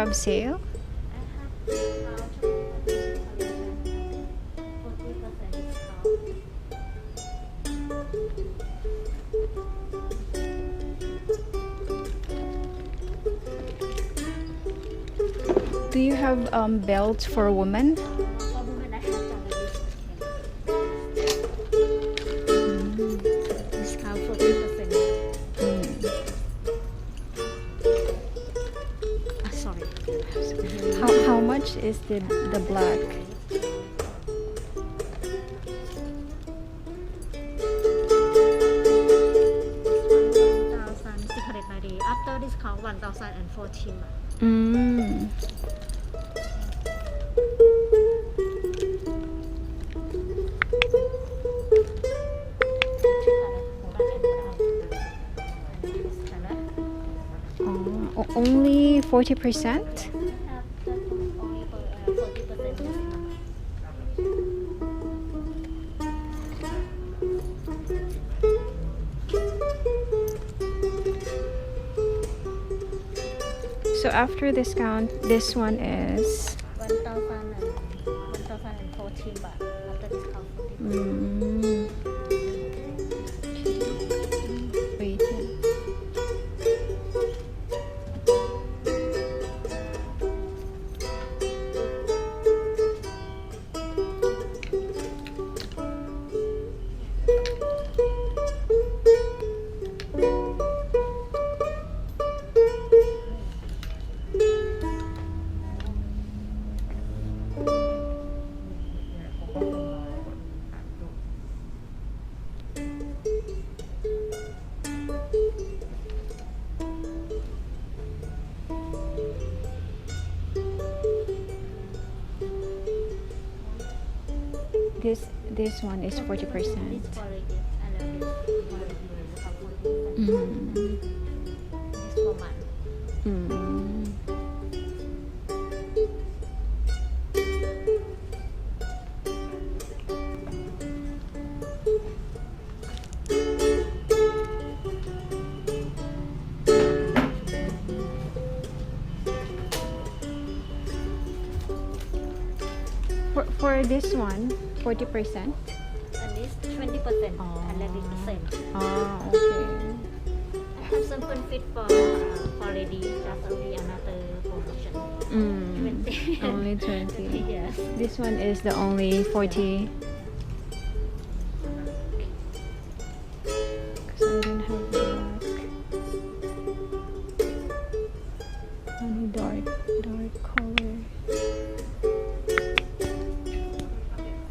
have sale? I have discount 40% discount. Do you have belts for women? For women, I have discount 40%. Sorry. How much is the black? After discount 1,014 baht. Mm. Only 40%? Only for 40% maximum. So after discount, this one is 1,014 baht after discount 40%. Wait. This one is 40%. This quality, I love this quality. This for man. For this one, 40%? And this 20%. Oh. I love it the same. Ah, okay. I have some fit for ladies. That's only another promotion. 20. Only 20. Yes. This one is the only 40.